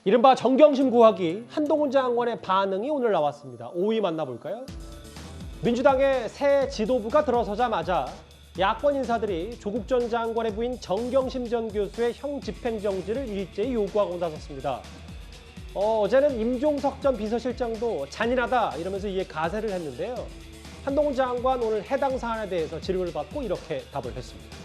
이른바 정경심 구하기 한동훈 장관의 반응이 오늘 나왔습니다. 5위 만나볼까요? 민주당의 새 지도부가 들어서자마자 야권 인사들이 조국 전 장관의 부인 정경심 전 교수의 형 집행정지를 일제히 요구하고 나섰습니다. 어제는 임종석 전 비서실장도 잔인하다 이러면서 이에 가세를 했는데요. 한동훈 장관 오늘 해당 사안에 대해서 질문을 받고 이렇게 답을 했습니다.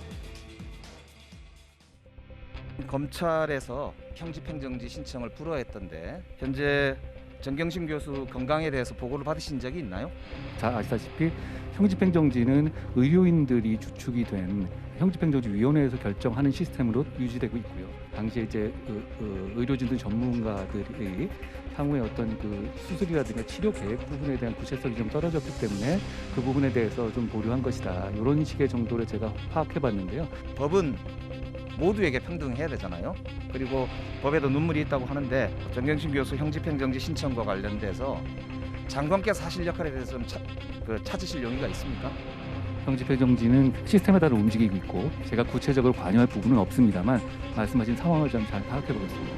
검찰에서 형집행정지 신청을 불허했던데 현재 정경심 교수 건강에 대해서 보고를 받으신 적이 있나요? 잘 아시다시피 형집행정지는 의료인들이 주축이 된 형집행정지위원회에서 결정하는 시스템으로 유지되고 있고요. 당시에 이제 의료진들 전문가들이 향후에 어떤 그 수술이라든가 치료 계획 부분에 대한 구체성이 좀 떨어졌기 때문에 그 부분에 대해서 좀 보류한 것이다. 이런 식의 정도를 제가 파악해봤는데요. 법은 모두에게 평등해야 되잖아요. 그리고 법에도 눈물이 있다고 하는데 정경심 교수 형집행정지 신청과 관련돼서 장관께서 하실 역할에 대해서 좀 찾으실 용의가 있습니까? 형집행정지는 시스템에 따라 움직이고 있고 제가 구체적으로 관여할 부분은 없습니다만 말씀하신 상황을 좀 잘 파악해보겠습니다.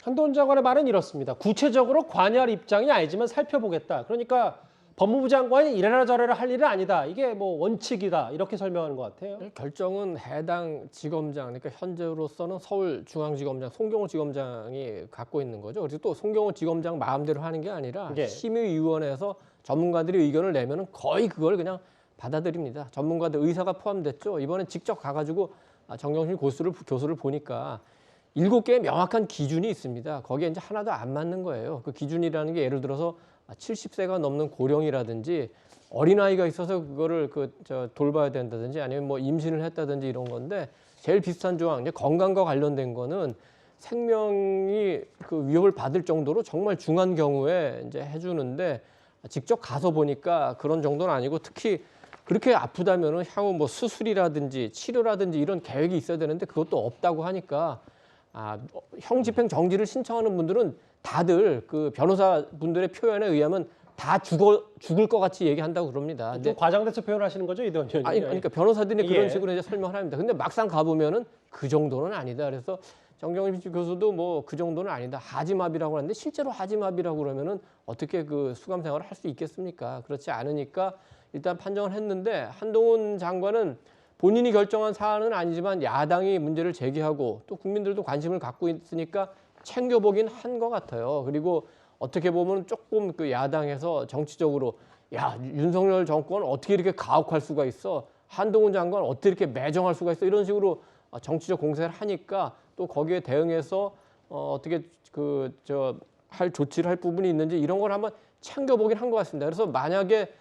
한동훈 장관의 말은 이렇습니다. 구체적으로 관여할 입장이 아니지만 살펴보겠다. 그러니까 법무부 장관이 이래라 저래라 할 일은 아니다. 이게 뭐 원칙이다. 이렇게 설명하는 것 같아요. 결정은 해당 지검장, 그러니까 현재로서는 서울중앙지검장 송경호 지검장이 갖고 있는 거죠. 그리고 또 송경호 지검장 마음대로 하는 게 아니라 예. 심의위원회에서 전문가들이 의견을 내면은 거의 그걸 그냥 받아들입니다. 전문가들 의사가 포함됐죠. 이번에 직접 가가지고 정경심 교수를 보니까 7개의 명확한 기준이 있습니다. 거기에 이제 하나도 안 맞는 거예요. 그 기준이라는 게 예를 들어서 70세가 넘는 고령이라든지 어린아이가 있어서 그거를 돌봐야 된다든지 아니면 뭐 임신을 했다든지 이런 건데 제일 비슷한 조항, 이제 건강과 관련된 거는 생명이 그 위협을 받을 정도로 정말 중한 경우에 이제 해주는데 직접 가서 보니까 그런 정도는 아니고 특히 그렇게 아프다면은 향후 뭐 수술이라든지 치료라든지 이런 계획이 있어야 되는데 그것도 없다고 하니까 형집행 정지를 신청하는 분들은 다들 그 변호사 분들의 표현에 의하면 다 죽을 것 같이 얘기한다고 그럽니다. 좀 과장돼서 표현하시는 거죠, 이동 의원님? 아니, 그러니까 변호사들이 그런 예. 식으로 이제 설명을 합니다. 근데 막상 가보면은 그 정도는 아니다. 그래서 정경심 교수도 뭐 그 정도는 아니다. 하지마비라고 하는데 실제로 하지마비라고 그러면은 어떻게 그 수감 생활을 할 수 있겠습니까? 그렇지 않으니까 일단 판정을 했는데 한동훈 장관은 본인이 결정한 사안은 아니지만 야당이 문제를 제기하고 또 국민들도 관심을 갖고 있으니까 챙겨보긴 한 것 같아요. 그리고 어떻게 보면 조금 그 야당에서 정치적으로 야, 윤석열 정권 어떻게 이렇게 가혹할 수가 있어? 한동훈 장관 어떻게 이렇게 매정할 수가 있어? 이런 식으로 정치적 공세를 하니까 또 거기에 대응해서 어떻게 할 조치를 할 부분이 있는지 이런 걸 한번 챙겨보긴 한 것 같습니다. 그래서 만약에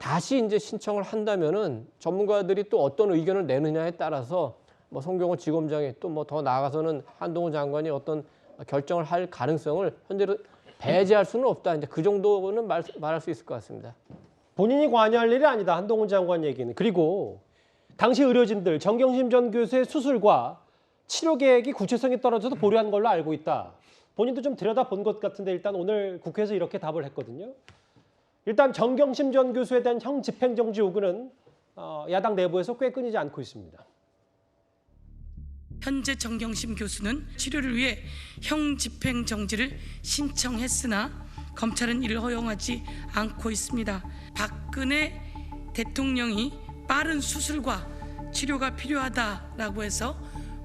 다시 이제 신청을 한다면은 전문가들이 또 어떤 의견을 내느냐에 따라서 뭐 송경호 지검장이 또 뭐 더 나아가서는 한동훈 장관이 어떤 결정을 할 가능성을 현재로 배제할 수는 없다. 이제 그 정도는 말할 수 있을 것 같습니다. 본인이 관여할 일이 아니다. 한동훈 장관 얘기는. 그리고 당시 의료진들 정경심 전 교수의 수술과 치료 계획이 구체성이 떨어져서 보류한 걸로 알고 있다. 본인도 좀 들여다본 것 같은데 일단 오늘 국회에서 이렇게 답을 했거든요. 일단 정경심 전 교수에 대한 형 집행정지 요구는 야당 내부에서 꽤 끊이지 않고 있습니다. 현재 정경심 교수는 치료를 위해 형 집행정지를 신청했으나 검찰은 이를 허용하지 않고 있습니다. 박근혜 대통령이 빠른 수술과 치료가 필요하다라고 해서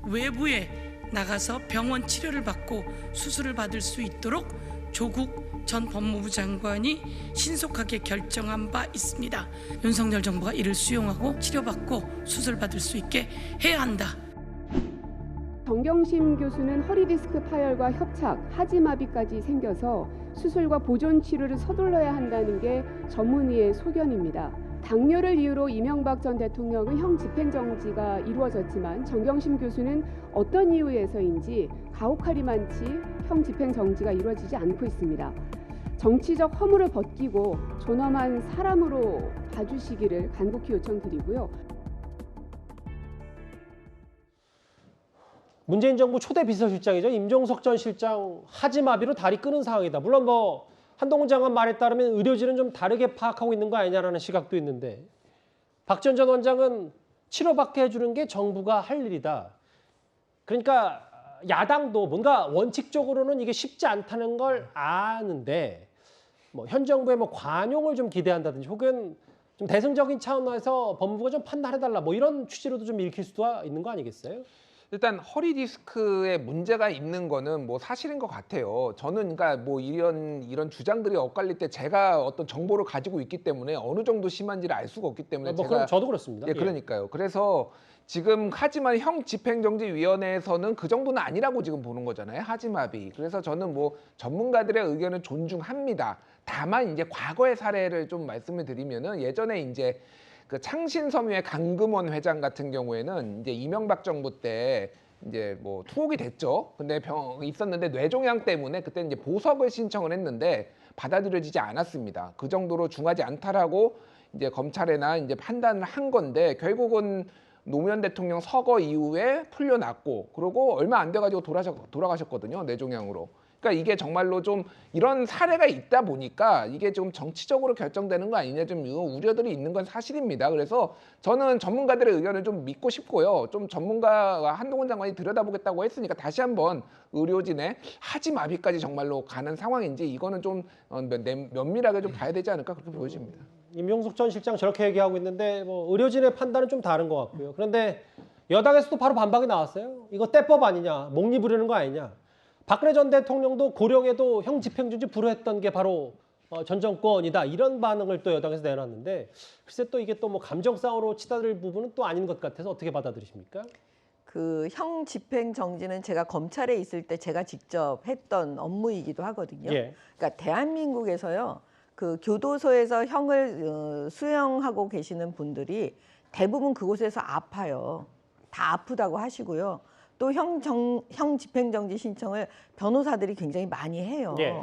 외부에 나가서 병원 치료를 받고 수술을 받을 수 있도록 조국 전 법무부 장관이 신속하게 결정한 바 있습니다. 윤석열 정부가 이를 수용하고 치료받고 수술받을 수 있게 해야 한다. 정경심 교수는 허리 디스크 파열과 협착, 하지마비까지 생겨서 수술과 보존 치료를 서둘러야 한다는 게 전문의의 소견입니다. 당뇨를 이유로 이명박 전 대통령의 형 집행정지가 이루어졌지만 정경심 교수는 어떤 이유에서인지 가혹할이 많지 형 집행정지가 이루어지지 않고 있습니다. 정치적 허물을 벗기고 존엄한 사람으로 봐주시기를 간곡히 요청드리고요. 문재인 정부 초대 비서실장이죠. 임종석 전 실장 하지마비로 다리 끊은 상황이다. 물론 뭐 한동훈 장관 말에 따르면 의료진은 좀 다르게 파악하고 있는 거 아니냐라는 시각도 있는데 박지원 전 원장은 치료받게 해주는 게 정부가 할 일이다. 그러니까 야당도 뭔가 원칙적으로는 이게 쉽지 않다는 걸 아는데 뭐 현 정부의 뭐 관용을 좀 기대한다든지 혹은 좀 대승적인 차원에서 법무부가 좀 판단해달라 뭐 이런 취지로도 좀 읽힐 수도 있는 거 아니겠어요? 일단 허리 디스크에 문제가 있는 거는 뭐 사실인 것 같아요. 저는 그러니까 뭐 이런 주장들이 엇갈릴 때 제가 어떤 정보를 가지고 있기 때문에 어느 정도 심한지를 알 수가 없기 때문에 뭐 제가 그럼 저도 그렇습니다. 예, 그러니까요. 그래서 지금 하지만 형집행정지위원회에서는 그 정도는 아니라고 지금 보는 거잖아요. 하지마비. 그래서 저는 뭐 전문가들의 의견은 존중합니다. 다만 이제 과거의 사례를 좀 말씀을 드리면은 예전에 이제 그 창신섬유의 강금원 회장 같은 경우에는 이제 이명박 정부 때 이제 뭐 투옥이 됐죠. 근데 있었는데 뇌종양 때문에 그때 이제 보석을 신청을 했는데 받아들여지지 않았습니다. 그 정도로 중하지 않다라고 이제 검찰에나 이제 판단을 한 건데 결국은 노무현 대통령 서거 이후에 풀려났고 그러고 얼마 안 돼가지고 돌아가셨거든요. 뇌종양으로. 그러니까 이게 정말로 좀 이런 사례가 있다 보니까 이게 좀 정치적으로 결정되는 거 아니냐 좀 우려들이 있는 건 사실입니다. 그래서 저는 전문가들의 의견을 좀 믿고 싶고요. 좀 전문가와 한동훈 장관이 들여다보겠다고 했으니까 다시 한번 의료진의 하지마비까지 정말로 가는 상황인지 이거는 좀 면밀하게 좀 봐야 되지 않을까 그렇게 보여집니다. 임용석 전 실장 저렇게 얘기하고 있는데 뭐 의료진의 판단은 좀 다른 것 같고요. 그런데 여당에서도 바로 반박이 나왔어요. 이거 때법 아니냐, 목리 부리는 거 아니냐. 박근혜 전 대통령도 고령에도 형 집행정지 불허했던 게 바로 전 정권이다. 이런 반응을 또 여당에서 내놨는데 글쎄 또 이게 또 뭐 감정 싸움으로 치닫을 부분은 또 아닌 것 같아서 어떻게 받아들이십니까? 그 형 집행 정지는 제가 검찰에 있을 때 제가 직접 했던 업무이기도 하거든요. 예. 그러니까 대한민국에서요. 그 교도소에서 형을 수용하고 계시는 분들이 대부분 그곳에서 아파요. 다 아프다고 하시고요. 또 형 집행정지 신청을 변호사들이 굉장히 많이 해요. 예.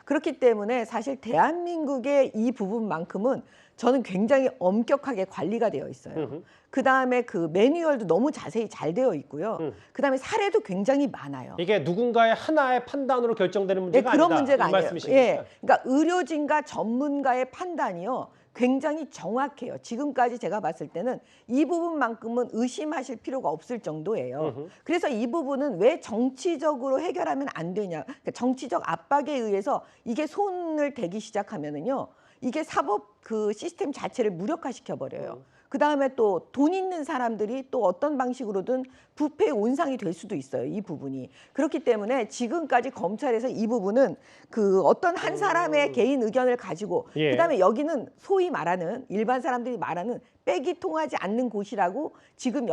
그렇기 때문에 사실 대한민국의 이 부분만큼은 저는 굉장히 엄격하게 관리가 되어 있어요. 그다음에 그 매뉴얼도 너무 자세히 잘 되어 있고요. 그다음에 사례도 굉장히 많아요. 이게 누군가의 하나의 판단으로 결정되는 문제가 그런 아니다. 문제가 이 아니에요. 말씀이십니까? 예, 그러니까 의료진과 전문가의 판단이요. 굉장히 정확해요. 지금까지 제가 봤을 때는 이 부분만큼은 의심하실 필요가 없을 정도예요. 그래서 이 부분은 왜 정치적으로 해결하면 안 되냐. 그러니까 정치적 압박에 의해서 이게 손을 대기 시작하면은요. 이게 사법 그 시스템 자체를 무력화시켜 버려요. 그다음에 또 돈 있는 사람들이 또 어떤 방식으로든 부패의 온상이 될 수도 있어요. 이 부분이. 그렇기 때문에 지금까지 검찰에서 이 부분은 그 어떤 한 사람의 개인 의견을 가지고 예. 그다음에 여기는 소위 말하는 일반 사람들이 말하는 백이 통하지 않는 곳이라고 지금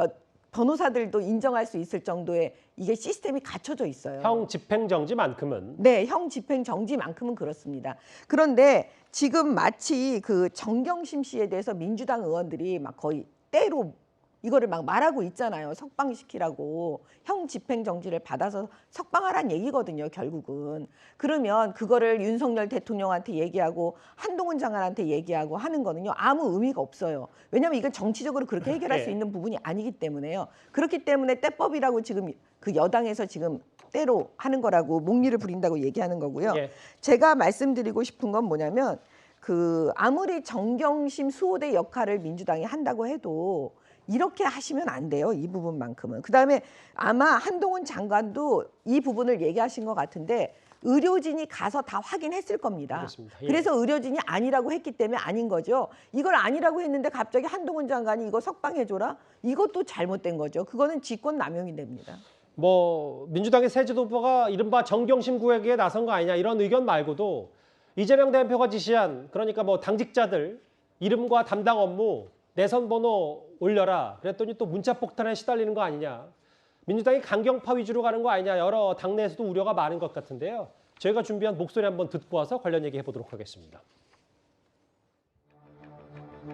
변호사들도 인정할 수 있을 정도의 이게 시스템이 갖춰져 있어요. 형 집행정지만큼은. 네, 형 집행 정지만큼은 그렇습니다. 그런데 지금 마치 그 정경심 씨에 대해서 민주당 의원들이 막 거의 때로 이거를 막 말하고 있잖아요. 석방시키라고. 형 집행 정지를 받아서 석방하란 얘기거든요, 결국은. 그러면 그거를 윤석열 대통령한테 얘기하고 한동훈 장관한테 얘기하고 하는 거는요. 아무 의미가 없어요. 왜냐하면 이건 정치적으로 그렇게 해결할 수 있는 부분이 아니기 때문에요. 그렇기 때문에 때법이라고 지금 그 여당에서 지금 때로 하는 거라고 목리를 부린다고 얘기하는 거고요. 예. 제가 말씀드리고 싶은 건 뭐냐면 그 아무리 정경심 수호대 역할을 민주당이 한다고 해도 이렇게 하시면 안 돼요. 이 부분만큼은. 그다음에 아마 한동훈 장관도 이 부분을 얘기하신 것 같은데 의료진이 가서 다 확인했을 겁니다. 알겠습니다. 예. 그래서 의료진이 아니라고 했기 때문에 아닌 거죠. 이걸 아니라고 했는데 갑자기 한동훈 장관이 이거 석방해줘라? 이것도 잘못된 거죠. 그거는 직권남용이 됩니다. 뭐 민주당의 새 지도부가 이른바 정경심 구획에 나선 거 아니냐 이런 의견 말고도 이재명 대표가 지시한 그러니까 뭐 당직자들 이름과 담당 업무 내선 번호 올려라. 그랬더니 또 문자 폭탄에 시달리는 거 아니냐. 민주당이 강경파 위주로 가는 거 아니냐. 여러 당내에서도 우려가 많은 것 같은데요. 저희가 준비한 목소리 한번 듣고 와서 관련 얘기해 보도록 하겠습니다.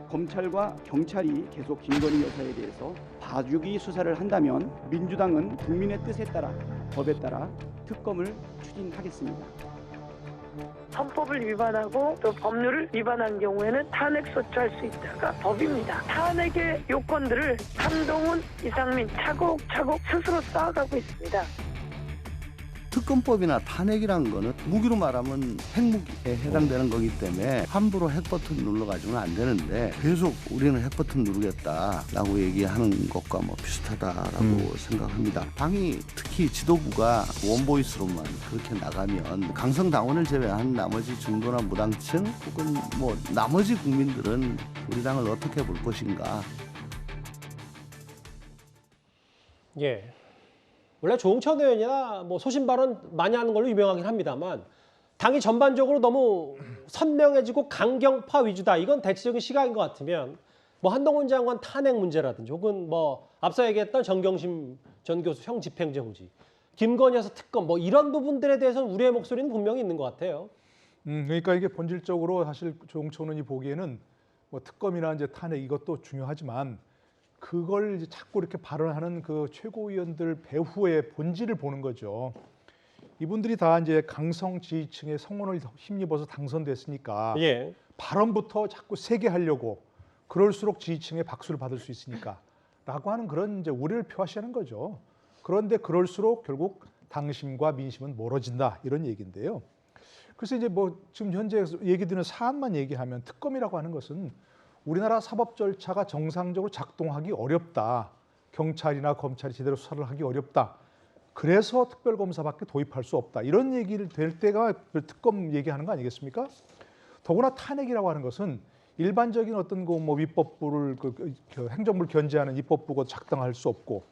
검찰과 경찰이 계속 김건희 여사에 대해서 봐주기 수사를 한다면 민주당은 국민의 뜻에 따라 법에 따라 특검을 추진하겠습니다. 헌법을 위반하고 또 법률을 위반한 경우에는 탄핵 소추할 수 있다가 법입니다. 탄핵의 요건들을 한동훈, 이상민 차곡차곡 스스로 쌓아가고 있습니다. 특검법이나 탄핵이란 거는 무기로 말하면 핵무기에 해당되는 거기 때문에 함부로 핵버튼 눌러가지고는 안 되는데 계속 우리는 핵버튼 누르겠다라고 얘기하는 것과 뭐 비슷하다라고 생각합니다. 당이 특히 지도부가 원보이스로만 그렇게 나가면 강성당원을 제외한 나머지 중도나 무당층 혹은 뭐 나머지 국민들은 우리 당을 어떻게 볼 것인가. 예. 원래 조응천 의원이나 뭐 소신 발언 많이 하는 걸로 유명하긴 합니다만 당이 전반적으로 너무 선명해지고 강경파 위주다. 이건 대체적인 시각인 것 같으면 뭐 한동훈 장관 탄핵 문제라든지 혹은 뭐 앞서 얘기했던 정경심 전 교수 형 집행정지, 김건희 여사 특검 뭐 이런 부분들에 대해서는 우리의 목소리는 분명히 있는 것 같아요. 그러니까 이게 본질적으로 사실 조응천 의원이 보기에는 뭐 특검이나 이제 탄핵 이것도 중요하지만 그걸 이제 자꾸 이렇게 발언하는 그 최고위원들 배후의 본질을 보는 거죠. 이분들이 다 이제 강성 지지층의 성원을 힘입어서 당선됐으니까 예. 발언부터 자꾸 세게 하려고 그럴수록 지지층의 박수를 받을 수 있으니까라고 하는 그런 이제 우려를 표하시는 거죠. 그런데 그럴수록 결국 당심과 민심은 멀어진다 이런 얘기인데요. 그래서 이제 뭐 지금 현재 얘기 드는 사안만 얘기하면 특검이라고 하는 것은 우리나라 사법 절차가 정상적으로 작동하기 어렵다. 경찰이나 검찰이 제대로 수사를 하기 어렵다. 그래서 특별검사밖에 도입할 수 없다. 이런 얘기를 될 때가 특검 얘기하는 거 아니겠습니까? 더구나 탄핵이라고 하는 것은 일반적인 어떤 그 뭐 입법부를 그 행정부를 견제하는 입법부가 작동할 수 없고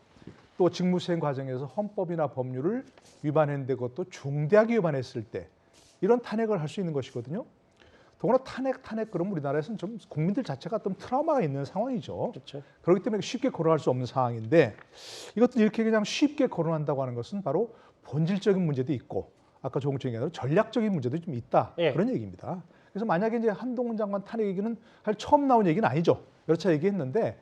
또 직무수행 과정에서 헌법이나 법률을 위반했는데 그것도 중대하게 위반했을 때 이런 탄핵을 할 수 있는 것이거든요. 더구나 탄핵 그러면 우리나라에서는 좀 국민들 자체가 좀 트라우마가 있는 상황이죠. 그렇죠. 그렇기 때문에 쉽게 거론할 수 없는 상황인데 이것도 이렇게 그냥 쉽게 거론한다고 하는 것은 바로 본질적인 문제도 있고 아까 조응천 얘기한 대로 전략적인 문제도 좀 있다. 예. 그런 얘기입니다. 그래서 만약에 이제 한동훈 장관 탄핵 얘기는 사실 처음 나온 얘기는 아니죠. 여러 차례 얘기했는데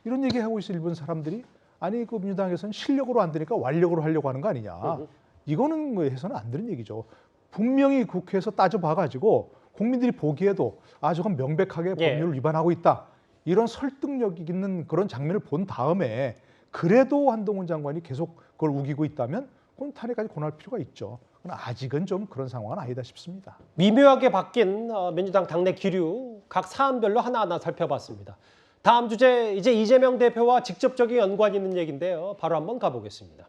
이런 얘기하고 있을 일본 사람들이 아니 그 민주당에서는 실력으로 안 되니까 완력으로 하려고 하는 거 아니냐. 이거는 뭐 해서는 안 되는 얘기죠. 분명히 국회에서 따져봐가지고 국민들이 보기에도 아 저건 명백하게 법률을 위반하고 있다. 이런 설득력 있는 그런 장면을 본 다음에 그래도 한동훈 장관이 계속 그걸 우기고 있다면 그건 탄핵까지 권할 필요가 있죠. 그러나 아직은 좀 그런 상황은 아니다 싶습니다. 미묘하게 바뀐 민주당 당내 기류 각 사안별로 하나하나 살펴봤습니다. 다음 주제 이제 이재명 대표와 직접적인 연관이 있는 얘기인데요. 바로 한번 가보겠습니다.